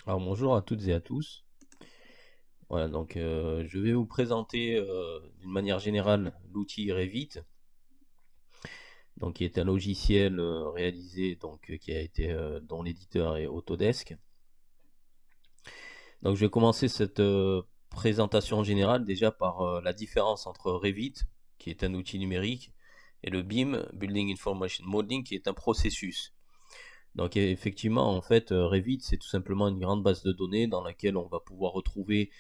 Alors bonjour à toutes et à tous. Voilà, donc je vais vous présenter d'une manière générale l'outil Revit, donc qui est un logiciel réalisé qui a été dont l'éditeur est Autodesk. Donc je vais commencer cette présentation générale déjà par la différence entre Revit, qui est un outil numérique, et le BIM, Building Information Modeling, qui est un processus. Donc effectivement, en fait, Revit, c'est tout simplement une grande base de données dans laquelle on va pouvoir retrouver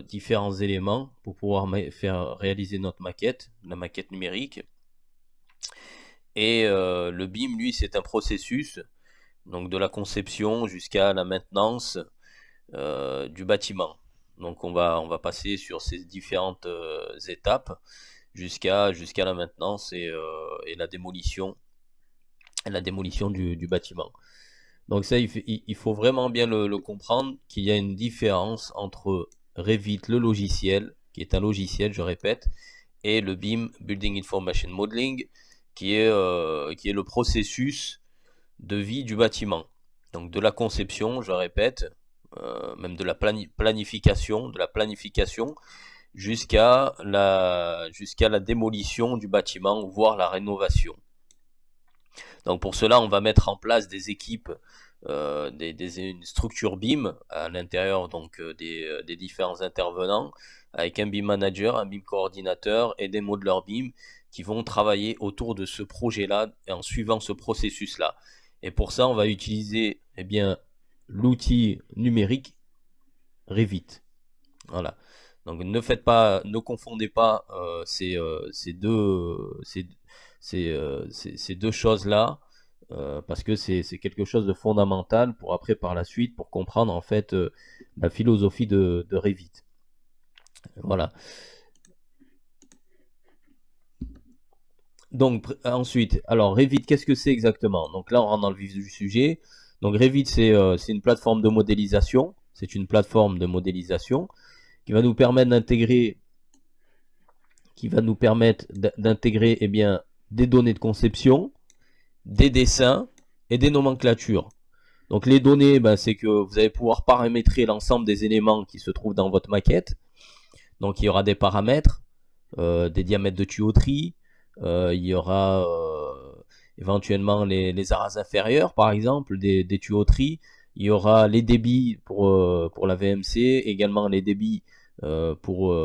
différents éléments pour pouvoir faire réaliser notre maquette, la maquette numérique. Et le BIM, lui, c'est un processus, donc de la conception jusqu'à la maintenance du bâtiment. Donc on va passer sur ces différentes étapes jusqu'à la maintenance et la démolition du bâtiment. Donc ça, il faut vraiment bien le comprendre qu'il y a une différence entre Revit, le logiciel, qui est un logiciel, je répète, et le BIM, Building Information Modeling, qui est le processus de vie du bâtiment. Donc de la conception, je répète, même de la planification jusqu'à la démolition du bâtiment, voire la rénovation. Donc pour cela, on va mettre en place des équipes, une structure BIM à l'intérieur des différents intervenants, avec un BIM manager, un BIM coordinateur et des modeleurs BIM qui vont travailler autour de ce projet-là et en suivant ce processus-là. Et pour ça, on va utiliser l'outil numérique Revit. Voilà. Donc ne confondez pas ces deux choses-là, parce que c'est quelque chose de fondamental pour après par la suite pour comprendre en fait la philosophie de Revit. Voilà. Donc ensuite, alors Revit, qu'est-ce que c'est exactement? Donc là, on rentre dans le vif du sujet. Donc Revit, c'est une plateforme de modélisation. C'est une plateforme de modélisation qui va nous permettre d'intégrer des données de conception, des dessins et des nomenclatures. Donc les données, c'est que vous allez pouvoir paramétrer l'ensemble des éléments qui se trouvent dans votre maquette. Donc il y aura des paramètres, des diamètres de tuyauterie, il y aura éventuellement les arras inférieurs, par exemple, des tuyauteries. Il y aura les débits pour la VMC, également les débits pour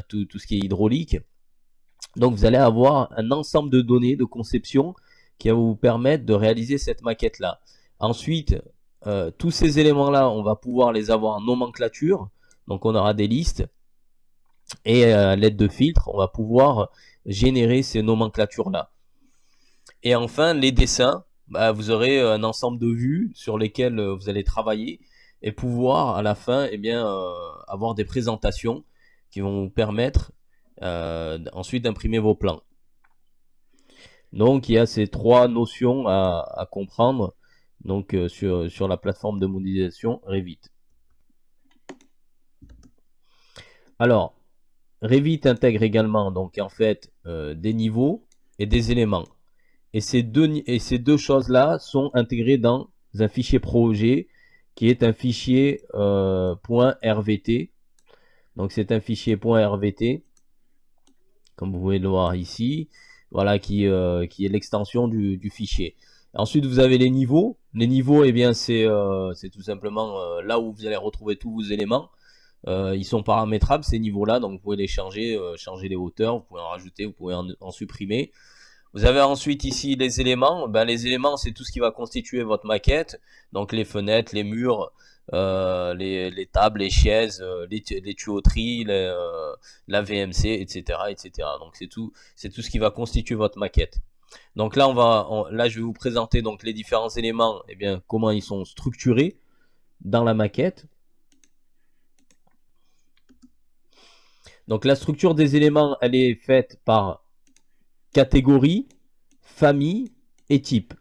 tout ce qui est hydraulique. Donc vous allez avoir un ensemble de données de conception qui va vous permettre de réaliser cette maquette-là. Ensuite, tous ces éléments-là, on va pouvoir les avoir en nomenclature. Donc on aura des listes et à l'aide de filtres, on va pouvoir générer ces nomenclatures-là. Et enfin, les dessins, vous aurez un ensemble de vues sur lesquelles vous allez travailler et pouvoir à la fin avoir des présentations qui vont vous permettre ensuite d'imprimer vos plans. Donc il y a ces trois notions à comprendre sur la plateforme de modélisation Revit. Alors, Revit intègre également des niveaux et des éléments. Et ces deux choses-là sont intégrées dans un fichier projet qui est un fichier .rvt. Donc c'est un fichier .rvt, comme vous pouvez le voir ici, voilà, qui est l'extension du fichier. Ensuite, vous avez les niveaux. Les niveaux, c'est tout simplement là où vous allez retrouver tous vos éléments. Ils sont paramétrables ces niveaux-là, donc vous pouvez les changer, changer les hauteurs, vous pouvez en rajouter, vous pouvez en supprimer. Vous avez ensuite ici les éléments. Les éléments, c'est tout ce qui va constituer votre maquette. Donc les fenêtres, les murs, les tables, les chaises, les tuyauteries, la VMC, etc., etc. Donc c'est tout ce qui va constituer votre maquette. Donc là, là, je vais vous présenter donc les différents éléments, comment ils sont structurés dans la maquette. Donc la structure des éléments, elle est faite par catégorie, famille et type.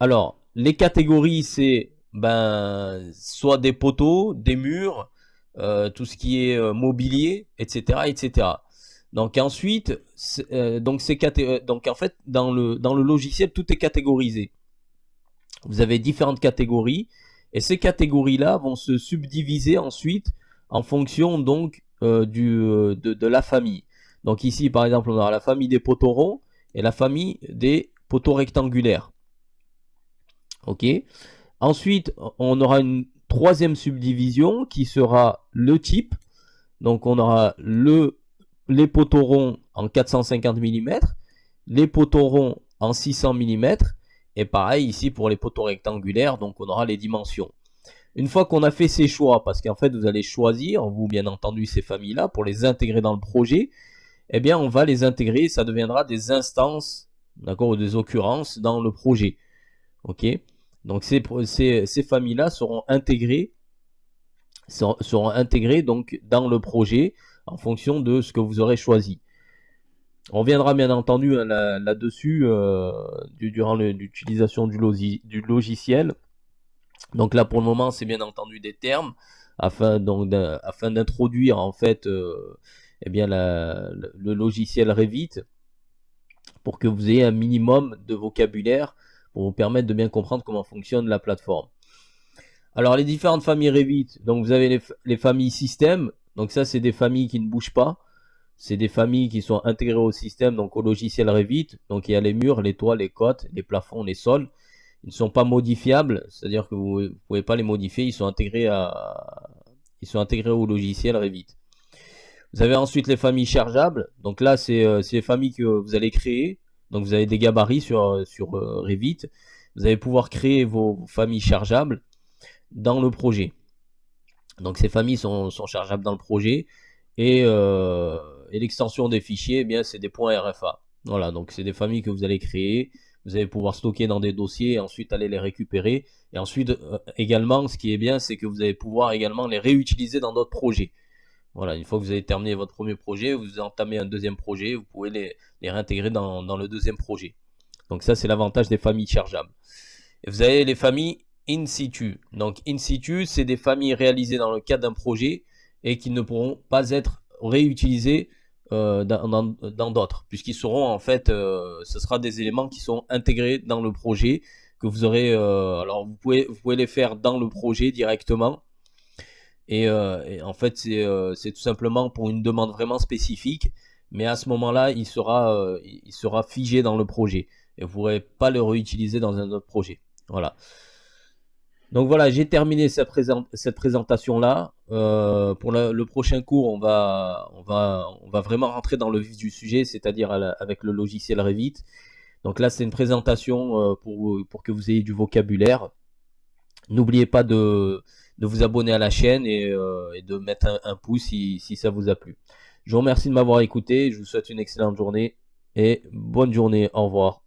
Alors, les catégories, c'est soit des poteaux, des murs, tout ce qui est mobilier, etc., etc. Donc ensuite, donc en fait, dans le logiciel, tout est catégorisé. Vous avez différentes catégories Et ces catégories-là vont se subdiviser ensuite en fonction donc de la famille. Donc ici, par exemple, on aura la famille des poteaux ronds et la famille des poteaux rectangulaires. Ok. Ensuite, on aura une troisième subdivision qui sera le type. Donc on aura les poteaux ronds en 450 mm, les poteaux ronds en 600 mm, et pareil ici pour les poteaux rectangulaires, donc on aura les dimensions. Une fois qu'on a fait ces choix, parce qu'en fait vous allez choisir, vous bien entendu, ces familles-là, pour les intégrer dans le projet, eh bien on va les intégrer, ça deviendra des instances, d'accord, ou des occurrences dans le projet. Ok. Donc ces familles-là seront intégrées donc dans le projet en fonction de ce que vous aurez choisi. On reviendra bien entendu là-dessus durant l'utilisation du logiciel. Donc là pour le moment c'est bien entendu des termes afin d'introduire en fait eh bien le logiciel Revit pour que vous ayez un minimum de vocabulaire pour vous permettre de bien comprendre comment fonctionne la plateforme. Alors les différentes familles Revit, donc vous avez les familles système, donc ça c'est des familles qui ne bougent pas, c'est des familles qui sont intégrées au système, donc au logiciel Revit, donc il y a les murs, les toits, les côtes, les plafonds, les sols, ils ne sont pas modifiables, c'est-à-dire que vous ne pouvez pas les modifier, ils sont intégrés au logiciel Revit. Vous avez ensuite les familles chargeables, donc là c'est les familles que vous allez créer, donc vous avez des gabarits sur Revit, vous allez pouvoir créer vos familles chargeables dans le projet. Donc ces familles sont chargeables dans le projet et l'extension des fichiers, eh bien c'est des points RFA. Voilà, donc c'est des familles que vous allez créer, vous allez pouvoir stocker dans des dossiers et ensuite aller les récupérer. Et ensuite également, ce qui est bien, c'est que vous allez pouvoir également les réutiliser dans d'autres projets. Voilà, une fois que vous avez terminé votre premier projet, vous entamez un deuxième projet, vous pouvez les réintégrer dans le deuxième projet. Donc ça c'est l'avantage des familles chargeables. Et vous avez les familles in situ. Donc in situ, c'est des familles réalisées dans le cadre d'un projet et qui ne pourront pas être réutilisées dans d'autres, puisqu'ils seront en fait, ce sera des éléments qui sont intégrés dans le projet que vous aurez. Alors vous pouvez les faire dans le projet directement. Et en fait, c'est tout simplement pour une demande vraiment spécifique. Mais à ce moment-là, il sera figé dans le projet. Et vous ne pourrez pas le réutiliser dans un autre projet. Voilà. Donc voilà, j'ai terminé cette présentation-là. Pour le prochain cours, on va vraiment rentrer dans le vif du sujet, c'est-à-dire avec le logiciel Revit. Donc là, c'est une présentation pour que vous ayez du vocabulaire. N'oubliez pas de vous abonner à la chaîne et de mettre un pouce si ça vous a plu. Je vous remercie de m'avoir écouté. Je vous souhaite une excellente journée et bonne journée. Au revoir.